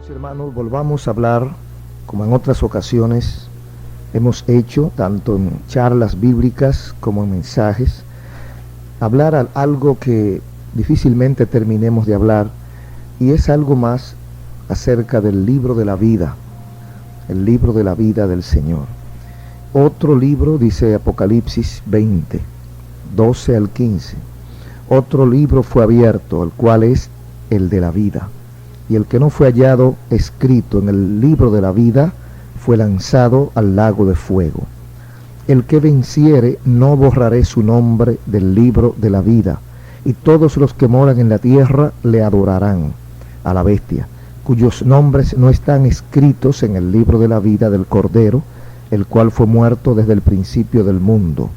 Amigos y hermanos, volvamos a hablar, como en otras ocasiones hemos hecho, tanto en charlas bíblicas como en mensajes, hablar algo que difícilmente terminemos de hablar, y es algo más acerca del libro de la vida, el libro de la vida del Señor. Otro libro, dice Apocalipsis 20, 12 al 15, otro libro fue abierto, el cual es el de la vida. Y el que no fue hallado escrito en el libro de la vida fue lanzado al lago de fuego. El que venciere, no borraré su nombre del libro de la vida, y todos los que moran en la tierra le adorarán a la bestia, cuyos nombres no están escritos en el libro de la vida del Cordero, el cual fue muerto desde el principio del mundo.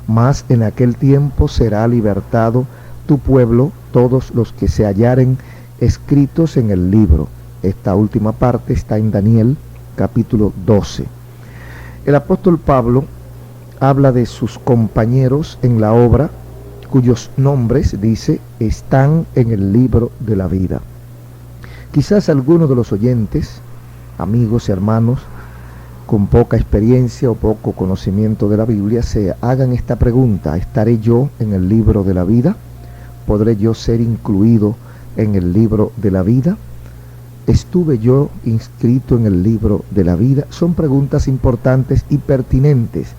Mas en aquel tiempo será libertado tu pueblo, todos los que se hallaren escritos en el libro. Esta última parte está en Daniel capítulo 12. El apóstol Pablo habla de sus compañeros en la obra, cuyos nombres, dice, están en el libro de la vida. Quizás algunos de los oyentes, amigos y hermanos, con poca experiencia o poco conocimiento de la Biblia, se hagan esta pregunta: ¿estaré yo en el libro de la vida? ¿Podré yo ser incluido en el libro de la vida? ¿Estuve yo inscrito en el libro de la vida? Son preguntas importantes y pertinentes,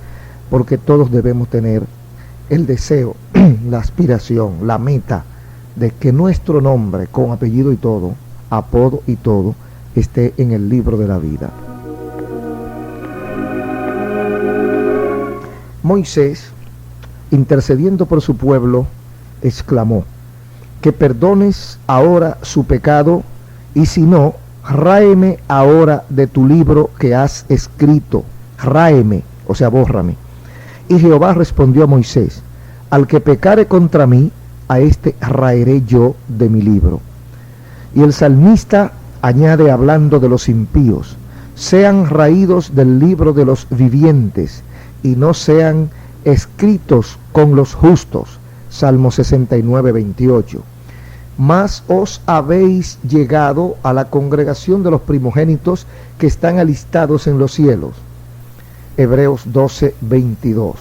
porque todos debemos tener el deseo, la aspiración, la meta de que nuestro nombre, con apellido y todo, apodo y todo, esté en el libro de la vida. Moisés, intercediendo por su pueblo, exclamó: que perdones ahora su pecado, y si no, ráeme ahora de tu libro que has escrito. Ráeme, o sea, bórrame. Y Jehová respondió a Moisés: al que pecare contra mí, a éste raeré yo de mi libro. Y el salmista añade, hablando de los impíos: sean raídos del libro de los vivientes, y no sean escritos con los justos. Salmo 69, 28. Mas os habéis llegado a la congregación de los primogénitos que están alistados en los cielos. Hebreos 12, 22.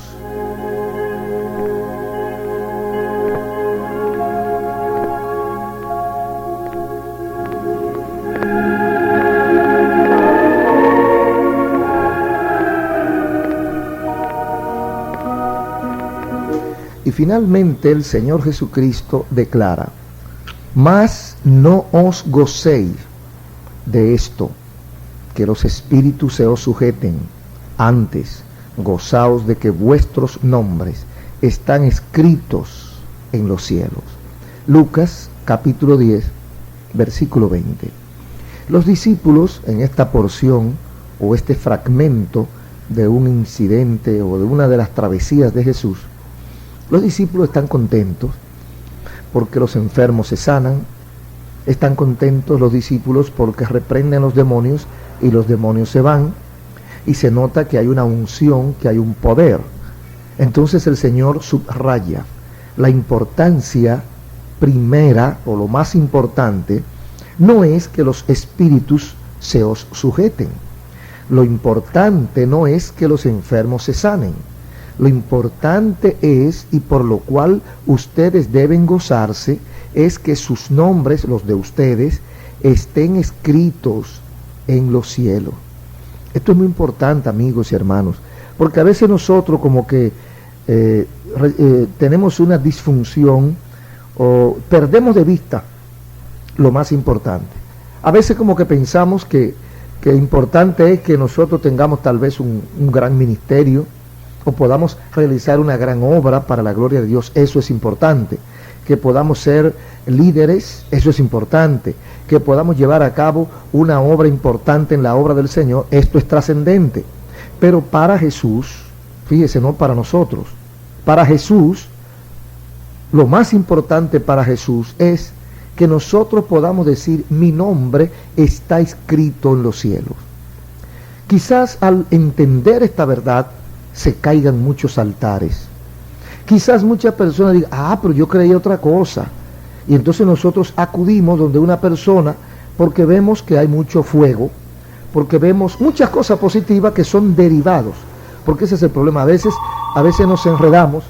Y finalmente el Señor Jesucristo declara: mas no os gocéis de esto, que los espíritus se os sujeten, antes gozaos de que vuestros nombres están escritos en los cielos. Lucas capítulo 10, versículo 20. Los discípulos, en esta porción o este fragmento de un incidente o de una de las travesías de Jesús, los discípulos están contentos porque los enfermos se sanan, están contentos los discípulos porque reprenden los demonios y los demonios se van, y se nota que hay una unción, que hay un poder. Entonces el Señor subraya la importancia primera, o lo más importante, no es que los espíritus se os sujeten. Lo importante no es que los enfermos se sanen. Lo importante es, y por lo cual ustedes deben gozarse, es que sus nombres, los de ustedes, estén escritos en los cielos. Esto es muy importante, amigos y hermanos, porque a veces nosotros como que tenemos una disfunción o perdemos de vista lo más importante. A veces como que pensamos que importante es que nosotros tengamos tal vez un gran ministerio, o podamos realizar una gran obra para la gloria de Dios. Eso es importante. Que podamos ser líderes, eso es importante. Que podamos llevar a cabo una obra importante en la obra del Señor, esto es trascendente. Pero para Jesús, fíjese, no para nosotros, para Jesús, lo más importante para Jesús es que nosotros podamos decir: mi nombre está escrito en los cielos. Quizás al entender esta verdad se caigan muchos altares. Quizás muchas personas digan: pero yo creí otra cosa. Y entonces nosotros acudimos donde una persona porque vemos que hay mucho fuego, porque vemos muchas cosas positivas que son derivados, porque ese es el problema. A veces nos enredamos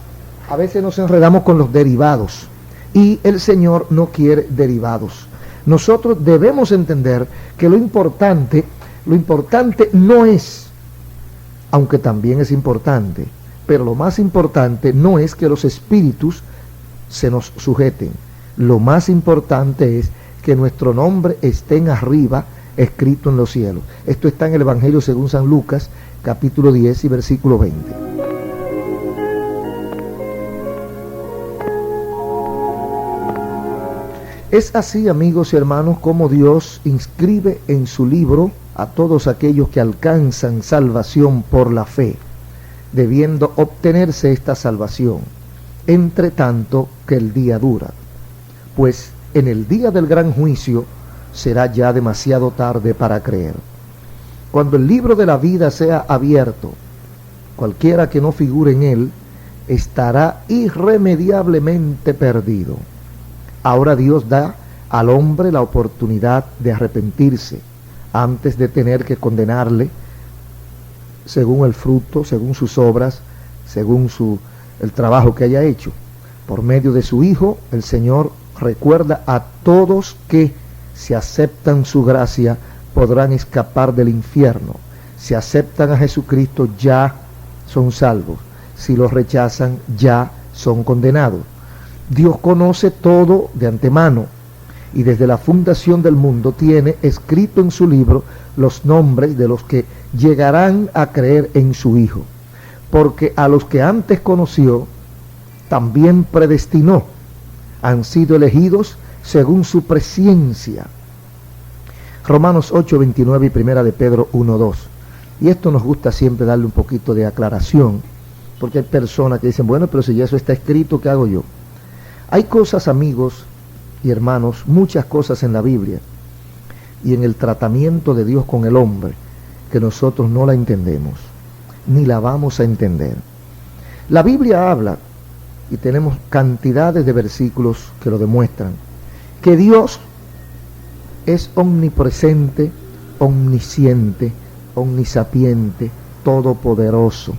con los derivados, y el Señor no quiere derivados. Nosotros debemos entender que lo importante no es, aunque también es importante, pero lo más importante no es que los espíritus se nos sujeten. Lo más importante es que nuestro nombre esté en arriba, escrito en los cielos. Esto está en el Evangelio según San Lucas, capítulo 10 y versículo 20. Es así, amigos y hermanos, como Dios inscribe en su libro a todos aquellos que alcanzan salvación por la fe, debiendo obtenerse esta salvación, entre tanto que el día dura. Pues en el día del gran juicio será ya demasiado tarde para creer. Cuando el libro de la vida sea abierto, cualquiera que no figure en él estará irremediablemente perdido. Ahora Dios da al hombre la oportunidad de arrepentirse antes de tener que condenarle según el fruto, según sus obras, según el trabajo que haya hecho. Por medio de su Hijo, el Señor recuerda a todos que, si aceptan su gracia, podrán escapar del infierno. Si aceptan a Jesucristo, ya son salvos. Si los rechazan, ya son condenados. Dios conoce todo de antemano, y desde la fundación del mundo tiene escrito en su libro los nombres de los que llegarán a creer en su Hijo, porque a los que antes conoció, también predestinó. Han sido elegidos según su presciencia. Romanos 8:29 y primera de Pedro 1:2. Y esto nos gusta siempre darle un poquito de aclaración, porque hay personas que dicen, bueno, pero si ya eso está escrito, ¿qué hago yo? Hay cosas, amigos y hermanos, muchas cosas en la Biblia y en el tratamiento de Dios con el hombre, que nosotros no la entendemos, ni la vamos a entender. La Biblia habla, y tenemos cantidades de versículos que lo demuestran, que Dios es omnipresente, omnisciente, omnisapiente, todopoderoso.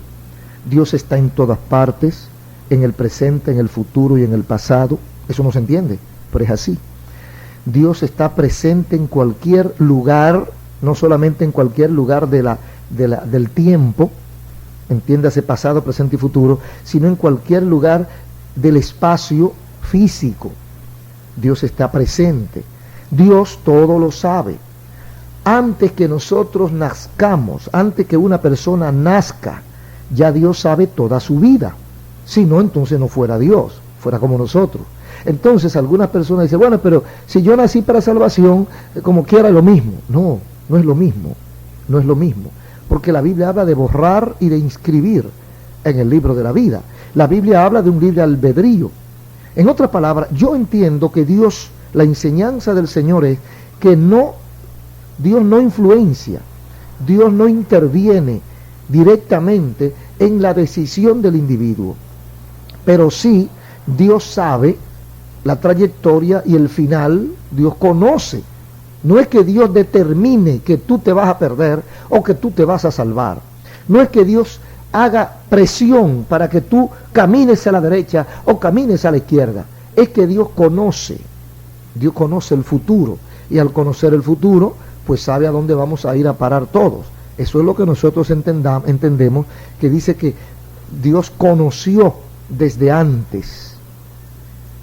Dios está en todas partes, en el presente, en el futuro y en el pasado. Eso no se entiende, pero es así. Dios está presente en cualquier lugar, no solamente en cualquier lugar del tiempo, entiéndase pasado, presente y futuro, sino en cualquier lugar del espacio físico. Dios está presente. Dios todo lo sabe. Antes que nosotros nazcamos, antes que una persona nazca, ya Dios sabe toda su vida. Si no, entonces no fuera Dios, fuera como nosotros. Entonces algunas personas dicen, bueno, pero si yo nací para salvación, como quiera es lo mismo. No, no es lo mismo, no es lo mismo. Porque la Biblia habla de borrar y de inscribir en el libro de la vida. La Biblia habla de un libre albedrío. En otras palabras, yo entiendo que Dios, la enseñanza del Señor es que Dios no influencia, Dios no interviene directamente en la decisión del individuo. Pero sí, Dios sabe la trayectoria y el final, Dios conoce. No es que Dios determine que tú te vas a perder o que tú te vas a salvar. No es que Dios haga presión para que tú camines a la derecha o camines a la izquierda. Es que Dios conoce el futuro. Y al conocer el futuro, pues sabe a dónde vamos a ir a parar todos. Eso es lo que nosotros entendemos, que dice que Dios conoció desde antes.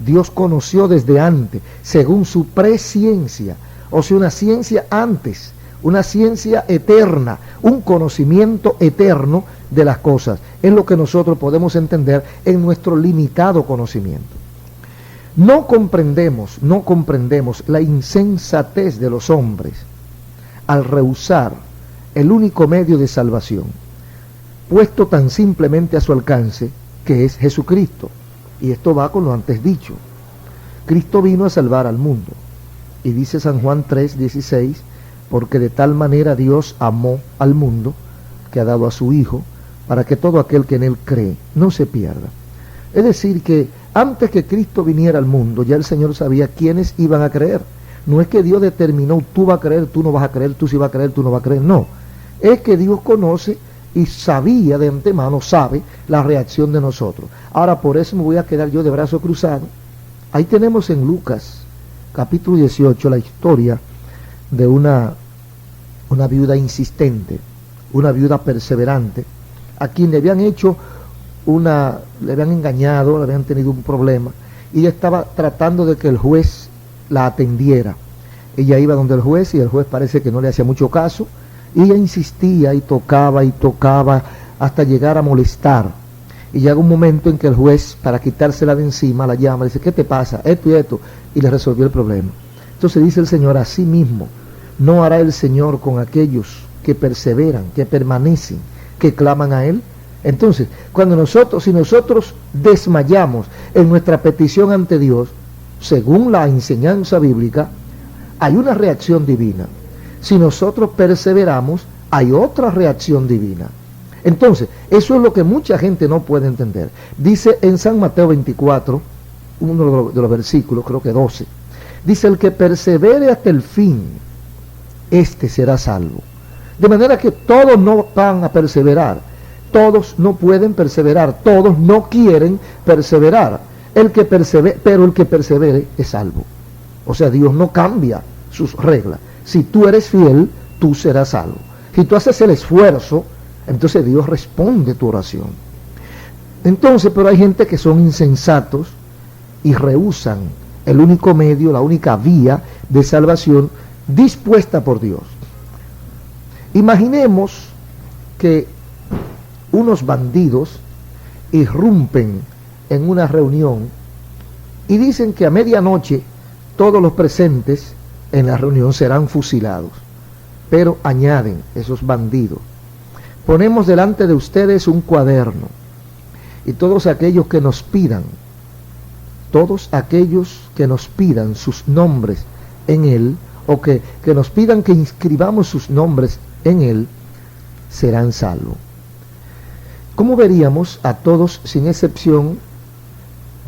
Dios conoció desde antes, según su presciencia. O sea, una ciencia antes, una ciencia eterna, un conocimiento eterno de las cosas. Es lo que nosotros podemos entender en nuestro limitado conocimiento. No comprendemos la insensatez de los hombres al rehusar el único medio de salvación, puesto tan simplemente a su alcance, que es Jesucristo. Y esto va con lo antes dicho. Cristo vino a salvar al mundo. Y dice San Juan 3:16, porque de tal manera Dios amó al mundo, que ha dado a su Hijo, para que todo aquel que en él cree no se pierda. Es decir, que antes que Cristo viniera al mundo, ya el Señor sabía quiénes iban a creer. No es que Dios determinó, tú vas a creer, tú no vas a creer, tú sí vas a creer, tú no vas a creer. No, es que Dios conoce y sabía de antemano, sabe la reacción de nosotros. Ahora, por eso me voy a quedar yo de brazo cruzado. Ahí tenemos en Lucas, capítulo 18, la historia de una viuda insistente, una viuda perseverante, a quien le habían hecho le habían engañado, le habían tenido un problema, y ella estaba tratando de que el juez la atendiera. Ella iba donde el juez y el juez parece que no le hacía mucho caso, y ella insistía y tocaba hasta llegar a molestar. Y llega un momento en que el juez, para quitársela de encima, la llama, le dice, ¿qué te pasa? Esto y esto, y le resolvió el problema. Entonces dice el Señor, así mismo no hará el Señor con aquellos que perseveran, que permanecen, que claman a Él. Entonces, si nosotros desmayamos en nuestra petición ante Dios, según la enseñanza bíblica, hay una reacción divina. Si nosotros perseveramos, hay otra reacción divina. Entonces, eso es lo que mucha gente no puede entender. Dice en San Mateo 24, uno de los versículos, creo que 12, dice, el que persevere hasta el fin, este será salvo. De manera que todos no van a perseverar, todos no pueden perseverar, todos no quieren perseverar. Pero el que persevere es salvo. O sea, Dios no cambia sus reglas. Si tú eres fiel, tú serás salvo. Si tú haces el esfuerzo, entonces Dios responde tu oración. Entonces, pero hay gente que son insensatos y rehúsan el único medio, la única vía de salvación dispuesta por Dios. Imaginemos que unos bandidos irrumpen en una reunión y dicen que a medianoche todos los presentes en la reunión serán fusilados. Pero añaden esos bandidos, ponemos delante de ustedes un cuaderno y todos aquellos que nos pidan sus nombres en él, o que nos pidan que inscribamos sus nombres en él, serán salvos. ¿Cómo veríamos a todos sin excepción?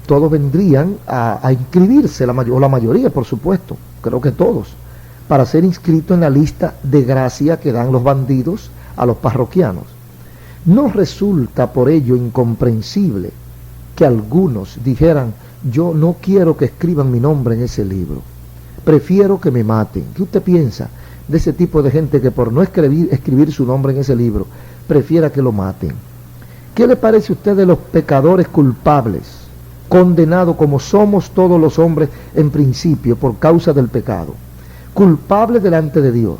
Todos vendrían a inscribirse, la mayoría, por supuesto, creo que todos, para ser inscritos en la lista de gracia que dan los bandidos a los parroquianos. ¿No resulta por ello incomprensible que algunos dijeran, yo no quiero que escriban mi nombre en ese libro, prefiero que me maten? ¿Qué usted piensa de ese tipo de gente que por no escribir su nombre en ese libro, prefiera que lo maten? ¿Qué le parece a usted de los pecadores culpables, condenados como somos todos los hombres en principio por causa del pecado, culpables delante de Dios?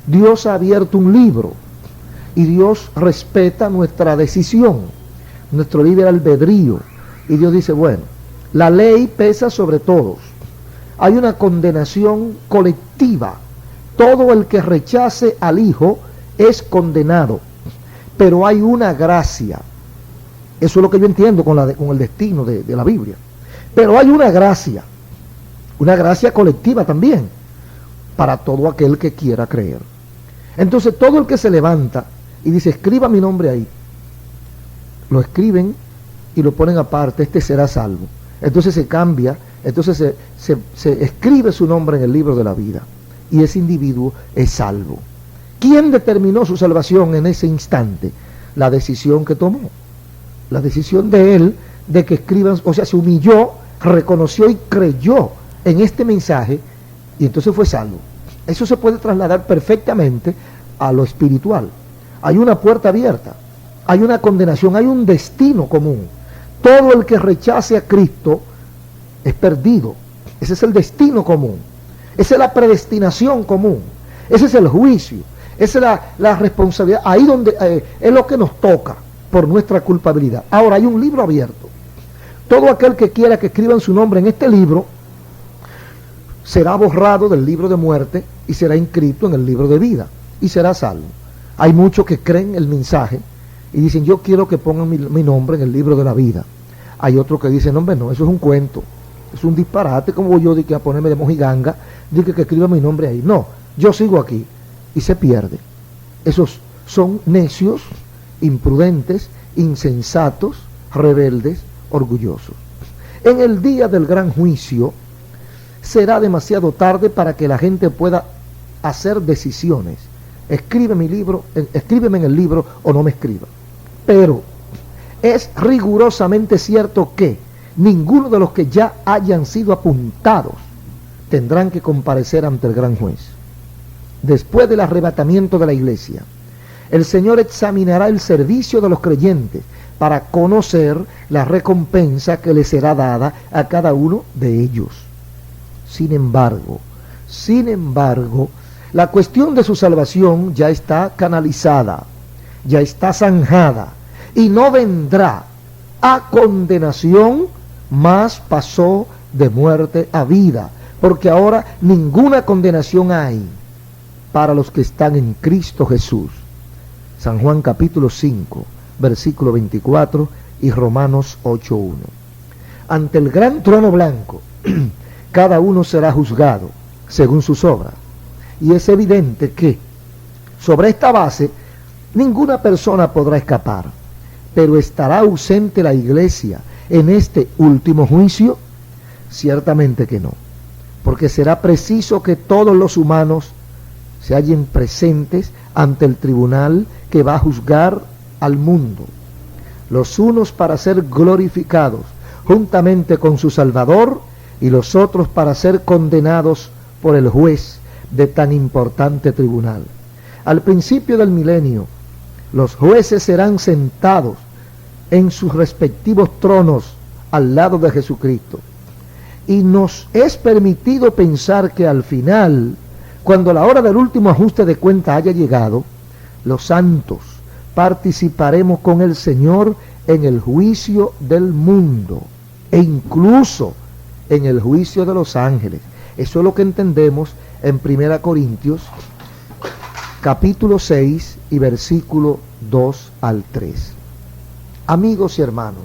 Dios ha abierto un libro y Dios respeta nuestra decisión, nuestro libre albedrío, y Dios dice, bueno, la ley pesa sobre todos, hay una condenación colectiva, todo el que rechace al Hijo es condenado, pero hay una gracia. Eso es lo que yo entiendo con el destino de la Biblia. Pero hay una gracia colectiva también, para todo aquel que quiera creer. Entonces todo el que se levanta y dice, escriba mi nombre ahí, lo escriben y lo ponen aparte, este será salvo. Entonces se cambia, entonces se escribe su nombre en el libro de la vida, y ese individuo es salvo. ¿Quién determinó su salvación en ese instante? La decisión que tomó. La decisión de él, de que escriban, o sea, se humilló, reconoció y creyó en este mensaje, y entonces fue salvo. Eso se puede trasladar perfectamente a lo espiritual. Hay una puerta abierta, hay una condenación, hay un destino común. Todo el que rechace a Cristo es perdido. Ese es el destino común. Esa es la predestinación común. Ese es el juicio. Esa es la responsabilidad. Ahí donde es lo que nos toca por nuestra culpabilidad. Ahora hay un libro abierto. Todo aquel que quiera que escriban su nombre en este libro será borrado del libro de muerte y será inscrito en el libro de vida y será salvo. Hay muchos que creen el mensaje y dicen, yo quiero que pongan mi nombre en el libro de la vida. Hay otros que dicen, hombre, no, eso es un cuento, es un disparate, como voy yo a ponerme de mojiganga, que escriba mi nombre ahí. No, yo sigo aquí, y se pierde. Esos son necios, imprudentes, insensatos, rebeldes, orgullosos. En el día del gran juicio, será demasiado tarde para que la gente pueda hacer decisiones. Escríbeme en el libro o no me escriba. Pero es rigurosamente cierto que ninguno de los que ya hayan sido apuntados tendrán que comparecer ante el gran juez. Después del arrebatamiento de la iglesia, el Señor examinará el servicio de los creyentes para conocer la recompensa que les será dada a cada uno de ellos. Sin embargo, la cuestión de su salvación ya está canalizada, ya está zanjada, y no vendrá a condenación, mas pasó de muerte a vida, porque ahora ninguna condenación hay para los que están en Cristo Jesús. San Juan capítulo 5, versículo 24 y Romanos 8:1. Ante el gran trono blanco, cada uno será juzgado según sus obras. Y es evidente que sobre esta base ninguna persona podrá escapar. Pero ¿estará ausente la iglesia en este último juicio? Ciertamente que no, porque será preciso que todos los humanos se hallen presentes ante el tribunal que va a juzgar al mundo, los unos para ser glorificados juntamente con su Salvador y los otros para ser condenados por el juez de tan importante tribunal. Al principio del milenio, los jueces serán sentados en sus respectivos tronos al lado de Jesucristo. Y nos es permitido pensar que al final, cuando la hora del último ajuste de cuenta haya llegado, los santos participaremos con el Señor en el juicio del mundo e incluso en el juicio de los ángeles. Eso es lo que entendemos en 1 Corintios capítulo 6 y versículo 2 al 3. Amigos y hermanos,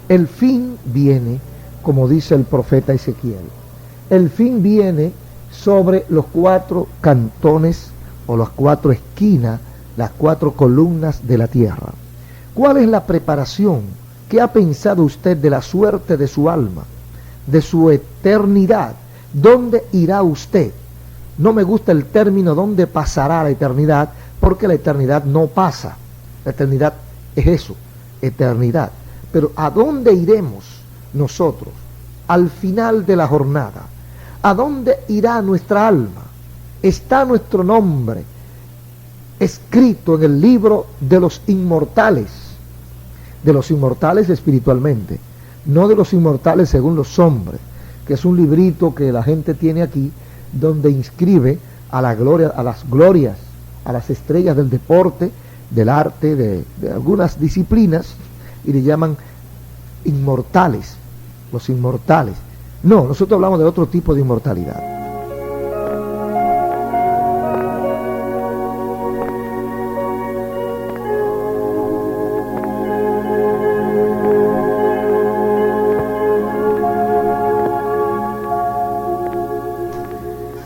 el fin viene, como dice el profeta Ezequiel, el fin viene sobre los 4 cantones o las 4 esquinas, las 4 columnas de la tierra. ¿Cuál es la preparación? ¿Qué ha pensado usted de la suerte de su alma, de su eternidad? ¿Dónde irá usted? No me gusta el término ¿dónde pasará la eternidad? Porque la eternidad no pasa. La eternidad es eso, eternidad. Pero ¿a dónde iremos nosotros al final de la jornada? ¿A dónde irá nuestra alma? Está nuestro nombre escrito en el libro de los inmortales espiritualmente, no de los inmortales según los hombres, que es un librito que la gente tiene aquí, donde inscribe a la gloria, a las glorias, a las estrellas del deporte, del arte, de algunas disciplinas, y le llaman inmortales, los inmortales. No, nosotros hablamos de otro tipo de inmortalidad.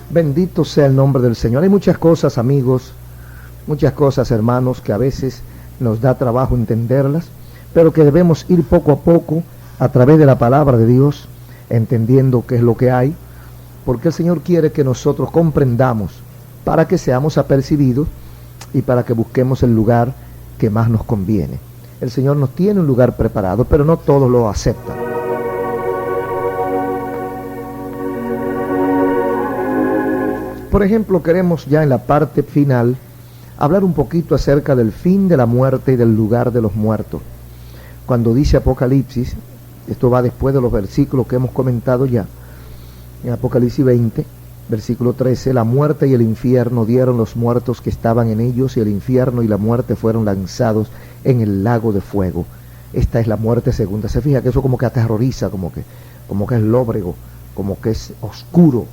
Bendito sea el nombre del Señor. Hay muchas cosas, amigos, muchas cosas, hermanos, que a veces nos da trabajo entenderlas, pero que debemos ir poco a poco a través de la palabra de Dios, entendiendo qué es lo que hay, porque el Señor quiere que nosotros comprendamos para que seamos apercibidos y para que busquemos el lugar que más nos conviene. El Señor nos tiene un lugar preparado, pero no todos lo aceptan. Por ejemplo, queremos ya en la parte final hablar un poquito acerca del fin de la muerte y del lugar de los muertos. Cuando dice Apocalipsis, esto va después de los versículos que hemos comentado ya, en Apocalipsis 20, versículo 13, la muerte y el infierno dieron los muertos que estaban en ellos, y el infierno y la muerte fueron lanzados en el lago de fuego. Esta es la muerte segunda. Se fija que eso como que aterroriza, como que es lóbrego, como que es oscuro.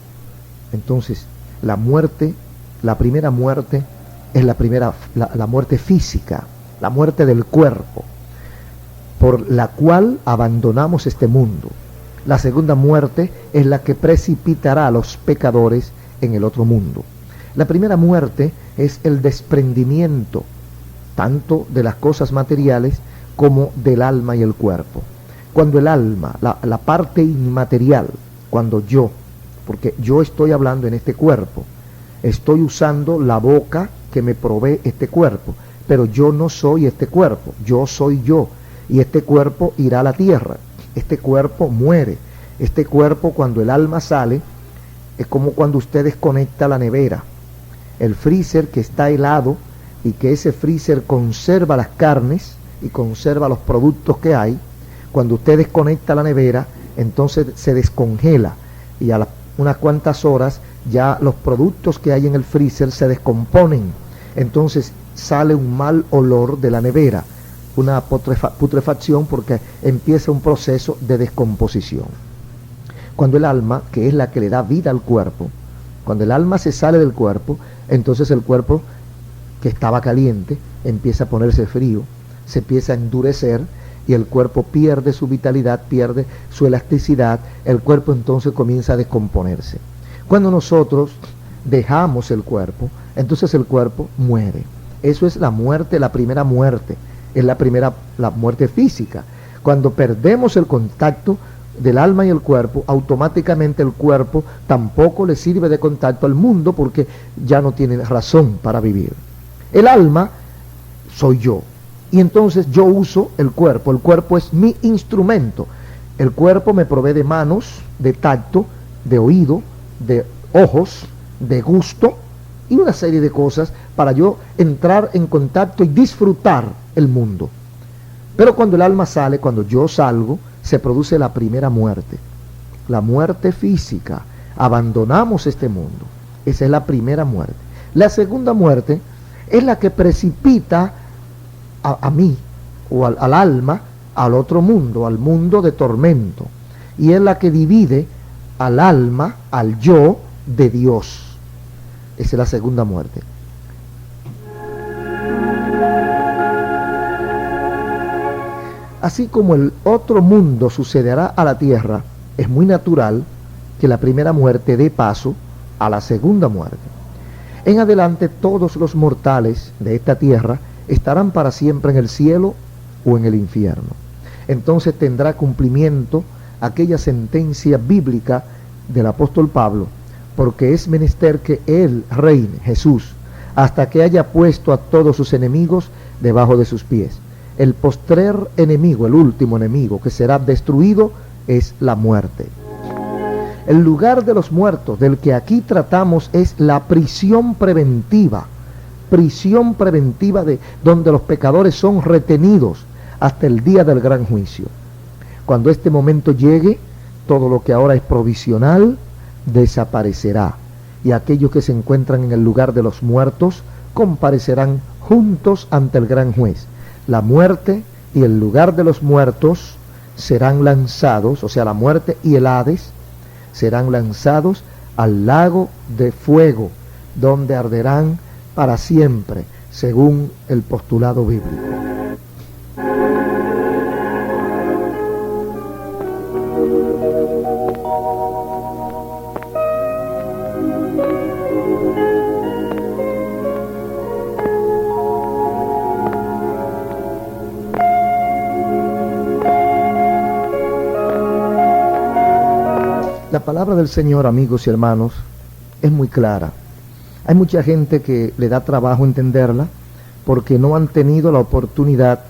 Entonces, la muerte, la primera muerte es la muerte física, la muerte del cuerpo, por la cual abandonamos este mundo. La segunda muerte es la que precipitará a los pecadores en el otro mundo. La primera muerte es el desprendimiento tanto de las cosas materiales como del alma y el cuerpo. Cuando el alma, la parte inmaterial, cuando yo, porque yo estoy hablando en este cuerpo, estoy usando la boca que me provee este cuerpo, pero yo no soy este cuerpo, yo soy yo, y este cuerpo irá a la tierra, este cuerpo muere, este cuerpo cuando el alma sale, es como cuando usted desconecta la nevera, el freezer que está helado, y que ese freezer conserva las carnes y conserva los productos que hay. Cuando usted desconecta la nevera, entonces se descongela y a unas cuantas horas ya los productos que hay en el freezer se descomponen. Entonces sale un mal olor de la nevera, una putrefacción, porque empieza un proceso de descomposición. Cuando el alma, que es la que le da vida al cuerpo, cuando el alma se sale del cuerpo, entonces el cuerpo que estaba caliente empieza a ponerse frío, se empieza a endurecer y el cuerpo pierde su vitalidad, pierde su elasticidad, el cuerpo entonces comienza a descomponerse. Cuando nosotros dejamos el cuerpo, entonces el cuerpo muere. Eso es la muerte, la primera muerte, es la muerte física. Cuando perdemos el contacto del alma y el cuerpo, automáticamente el cuerpo tampoco le sirve de contacto al mundo porque ya no tiene razón para vivir. El alma soy yo, y entonces yo uso el cuerpo es mi instrumento. El cuerpo me provee de manos, de tacto, de oído, de ojos, de gusto y una serie de cosas para yo entrar en contacto y disfrutar el mundo. Pero cuando el alma sale, cuando yo salgo, se produce la primera muerte, la muerte física. Abandonamos este mundo. Esa es la primera muerte. La segunda muerte es la que precipita a mí o al alma al otro mundo, al mundo de tormento, y es la que divide al alma, al yo de Dios. Esa es la segunda muerte. Así como el otro mundo sucederá a la tierra, es muy natural que la primera muerte dé paso a la segunda muerte. En adelante todos los mortales de esta tierra estarán para siempre en el cielo o en el infierno. Entonces tendrá cumplimiento aquella sentencia bíblica del apóstol Pablo, porque es menester que Él reine, Jesús, hasta que haya puesto a todos sus enemigos debajo de sus pies. El postrer enemigo, el último enemigo que será destruido es la muerte. El lugar de los muertos del que aquí tratamos es la prisión preventiva de donde los pecadores son retenidos hasta el día del gran juicio. Cuando este momento llegue, todo lo que ahora es provisional desaparecerá, y aquellos que se encuentran en el lugar de los muertos comparecerán juntos ante el gran juez. La muerte y el lugar de los muertos serán lanzados, o sea, la muerte y el Hades serán lanzados al lago de fuego, donde arderán para siempre, según el postulado bíblico. La palabra del Señor, amigos y hermanos, es muy clara. Hay mucha gente que le da trabajo entenderla porque no han tenido la oportunidad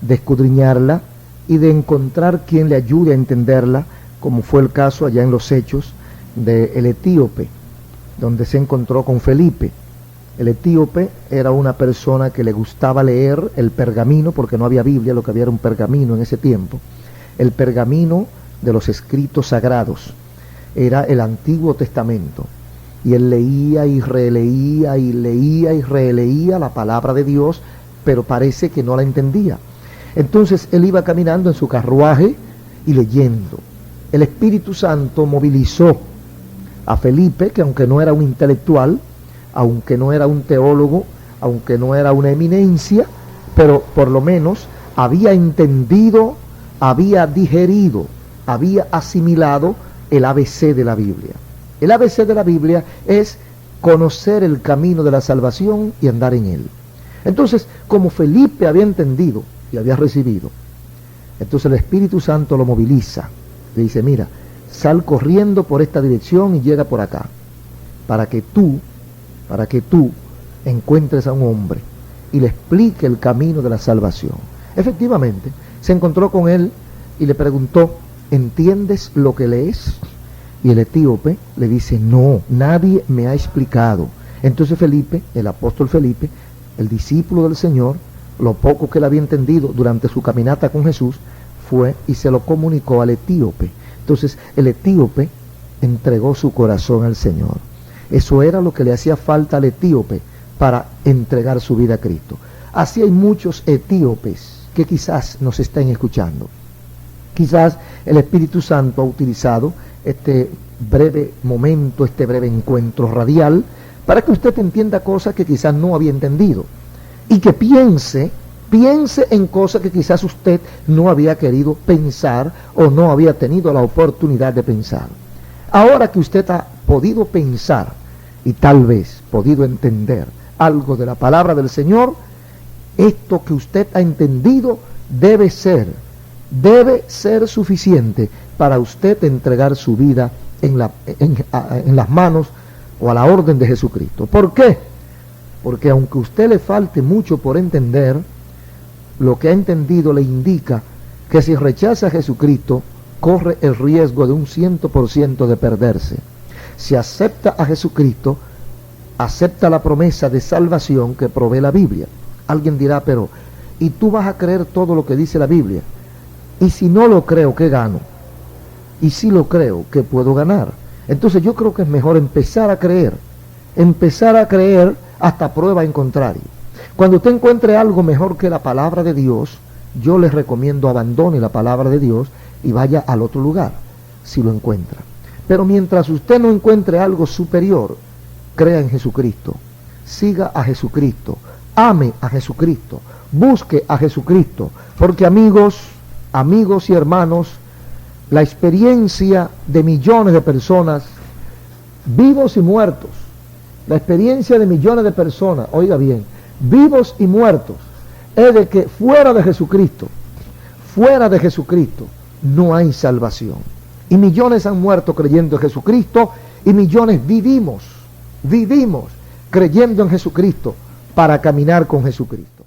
de escudriñarla y de encontrar quien le ayude a entenderla, como fue el caso allá en los Hechos del etíope, donde se encontró con Felipe. El etíope era una persona que le gustaba leer el pergamino, porque no había Biblia, lo que había era un pergamino en ese tiempo. El pergamino de los escritos sagrados era el Antiguo Testamento, y él leía y releía y leía y releía la palabra de Dios, pero parece que no la entendía. Entonces él iba caminando en su carruaje y leyendo. El Espíritu Santo movilizó a Felipe, que aunque no era un intelectual, aunque no era un teólogo, aunque no era una eminencia, pero por lo menos había entendido, había digerido, había asimilado el ABC de la Biblia. El ABC de la Biblia es conocer el camino de la salvación y andar en él. Entonces, como Felipe había entendido y había recibido, entonces el Espíritu Santo lo moviliza. Le dice, mira, sal corriendo por esta dirección y llega por acá, para que tú encuentres a un hombre y le explique el camino de la salvación. Efectivamente, se encontró con él y le preguntó, ¿entiendes lo que lees? Y el etíope le dice, no, nadie me ha explicado. Entonces Felipe, el apóstol Felipe, el discípulo del Señor, lo poco que él había entendido durante su caminata con Jesús, fue y se lo comunicó al etíope. Entonces el etíope entregó su corazón al Señor. Eso era lo que le hacía falta al etíope para entregar su vida a Cristo. Así hay muchos etíopes que quizás nos estén escuchando. Quizás el Espíritu Santo ha utilizado este breve momento, este breve encuentro radial, para que usted entienda cosas que quizás no había entendido y que piense en cosas que quizás usted no había querido pensar o no había tenido la oportunidad de pensar. Ahora que usted ha podido pensar y tal vez podido entender algo de la palabra del Señor, esto que usted ha entendido debe ser suficiente para usted entregar su vida en las manos o a la orden de Jesucristo. ¿Por qué? Porque aunque a usted le falte mucho por entender, lo que ha entendido le indica que si rechaza a Jesucristo, corre el riesgo de un 100% de perderse. Si acepta a Jesucristo, acepta la promesa de salvación que provee la Biblia. Alguien dirá, pero ¿y tú vas a creer todo lo que dice la Biblia? Y si no lo creo, ¿qué gano? Y si lo creo, ¿qué puedo ganar? Entonces yo creo que es mejor empezar a creer hasta prueba en contrario. Cuando usted encuentre algo mejor que la palabra de Dios, yo les recomiendo abandone la palabra de Dios y vaya al otro lugar, si lo encuentra. Pero mientras usted no encuentre algo superior, crea en Jesucristo, siga a Jesucristo, ame a Jesucristo, busque a Jesucristo, porque amigos y hermanos, la experiencia de millones de personas, vivos y muertos, la experiencia de millones de personas, oiga bien, vivos y muertos, es de que fuera de Jesucristo, no hay salvación. Y millones han muerto creyendo en Jesucristo, y millones vivimos creyendo en Jesucristo para caminar con Jesucristo.